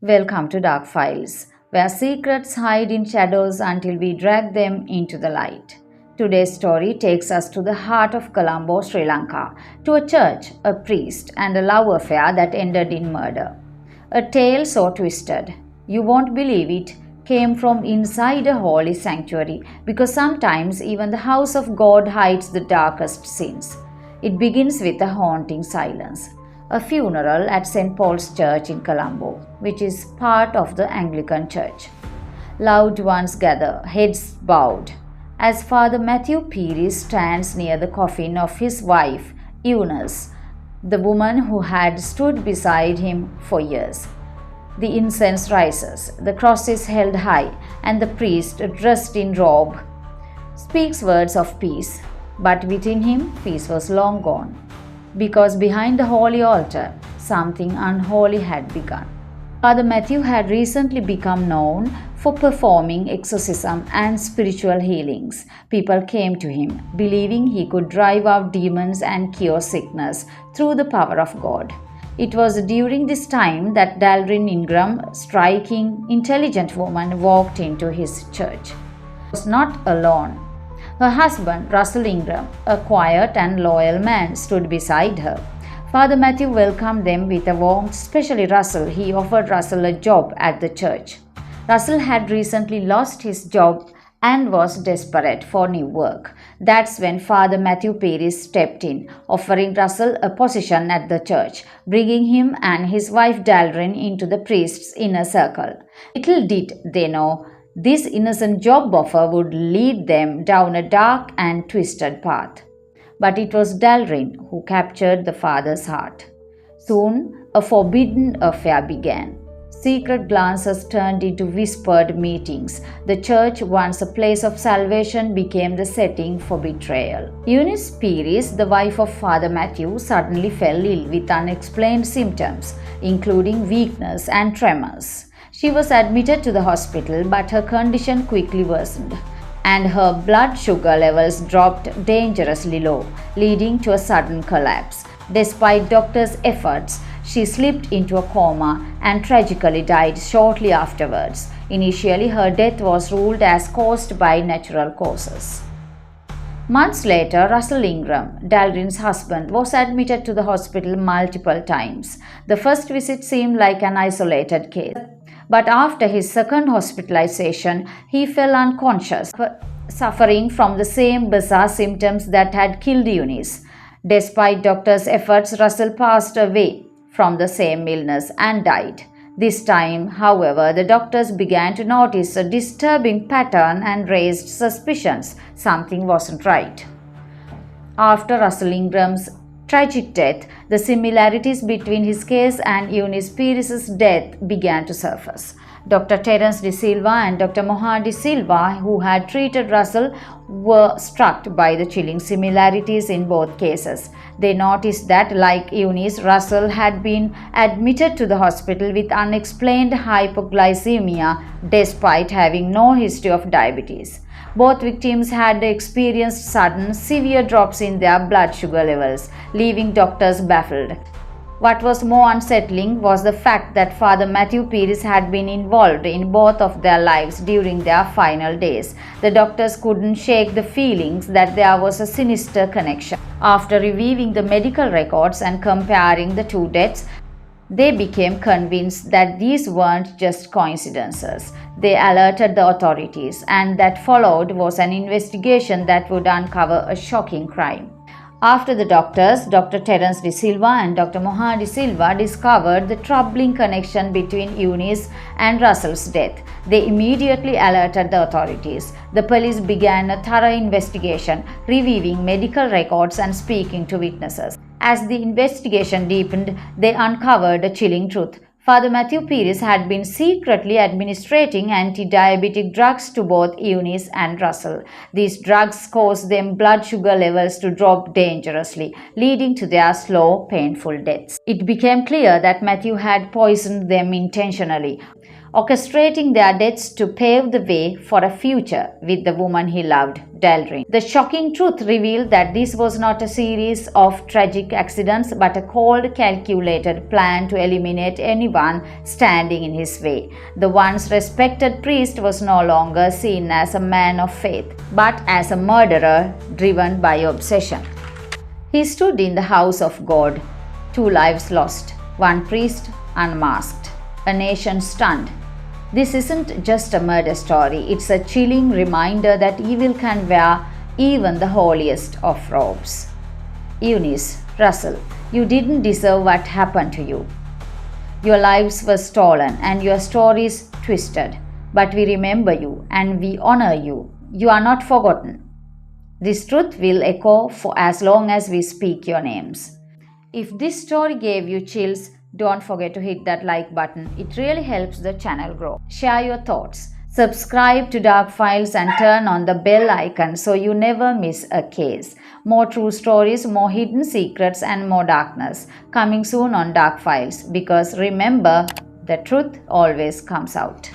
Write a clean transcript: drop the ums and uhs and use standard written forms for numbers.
Welcome to Dark Files, where secrets hide in shadows until we drag them into the light. Today's story takes us to the heart of Colombo, Sri Lanka, to a church, a priest, and a love affair that ended in murder. A tale so twisted, you won't believe it, came from inside a holy sanctuary because sometimes even the house of God hides the darkest sins. It begins with a haunting silence. A funeral at St. Paul's Church in Colombo, which is part of the Anglican Church. Loved ones gather, heads bowed, as Father Mathew Pieris stands near the coffin of his wife, Eunice, the woman who had stood beside him for years. The incense rises, the cross is held high, and the priest, dressed in robe, speaks words of peace. But within him, peace was long gone, because behind the holy altar, something unholy had begun. Father Mathew had recently become known for performing exorcism and spiritual healings. People came to him, believing he could drive out demons and cure sickness through the power of God. It was during this time that Dalryn Ingram, striking, intelligent woman, walked into his church. She was not alone. Her husband, Russell Ingram, a quiet and loyal man, stood beside her. Father Mathew welcomed them with a warmth, especially Russell. He offered Russell a job at the church. Russell had recently lost his job and was desperate for new work. That's when Father Mathew Pieris stepped in, offering Russell a position at the church, bringing him and his wife Dalryn into the priest's inner circle. Little did they know, this innocent job offer would lead them down a dark and twisted path. But it was Dalryn who captured the father's heart. Soon, a forbidden affair began. Secret glances turned into whispered meetings. The church, once a place of salvation, became the setting for betrayal. Eunice Pieris, the wife of Father Mathew, suddenly fell ill with unexplained symptoms, including weakness and tremors. She was admitted to the hospital, but her condition quickly worsened, and her blood sugar levels dropped dangerously low, leading to a sudden collapse. Despite doctors' efforts, she slipped into a coma and tragically died shortly afterwards. Initially, her death was ruled as caused by natural causes. Months later, Russell Ingram, Dalryn's husband, was admitted to the hospital multiple times. The first visit seemed like an isolated case, but after his second hospitalization, he fell unconscious, suffering from the same bizarre symptoms that had killed Eunice. Despite doctors' efforts, Russell passed away from the same illness and died. This time, however, the doctors began to notice a disturbing pattern and raised suspicions something wasn't right. After Russell Ingram's tragic death, the similarities between his case and Eunice Pieris' death began to surface. Dr. Terence De Silva and Dr. Mohan De Silva, who had treated Russell, were struck by the chilling similarities in both cases. They noticed that, like Eunice, Russell had been admitted to the hospital with unexplained hypoglycemia despite having no history of diabetes. Both victims had experienced sudden, severe drops in their blood sugar levels, leaving doctors baffled. What was more unsettling was the fact that Father Mathew Pieris had been involved in both of their lives during their final days. The doctors couldn't shake the feelings that there was a sinister connection. After reviewing the medical records and comparing the two deaths, they became convinced that these weren't just coincidences. They alerted the authorities, and that followed was an investigation that would uncover a shocking crime. After the doctors, Dr. Terence De Silva and Dr. Mohan De Silva discovered the troubling connection between Eunice and Russell's death, they immediately alerted the authorities. The police began a thorough investigation, reviewing medical records and speaking to witnesses. As the investigation deepened, they uncovered a chilling truth. Father Mathew Pieris had been secretly administering anti-diabetic drugs to both Eunice and Russell. These drugs caused them blood sugar levels to drop dangerously, leading to their slow, painful deaths. It became clear that Mathew had poisoned them intentionally, orchestrating their deaths to pave the way for a future with the woman he loved, Delrin. The shocking truth revealed that this was not a series of tragic accidents but a cold, calculated plan to eliminate anyone standing in his way. The once respected priest was no longer seen as a man of faith, but as a murderer driven by obsession. He stood in the house of God, 2 lives lost, 1 priest unmasked, a nation stunned. This isn't just a murder story, it's a chilling reminder that evil can wear even the holiest of robes. Eunice, Russell, you didn't deserve what happened to you. Your lives were stolen and your stories twisted, but we remember you and we honor you. You are not forgotten. This truth will echo for as long as we speak your names. If this story gave you chills, don't forget to hit that like button. It really helps the channel grow. Share your thoughts. Subscribe to Dark Files and turn on the bell icon so you never miss a case. More true stories, more hidden secrets and more darkness coming soon on Dark Files, because remember, the truth always comes out.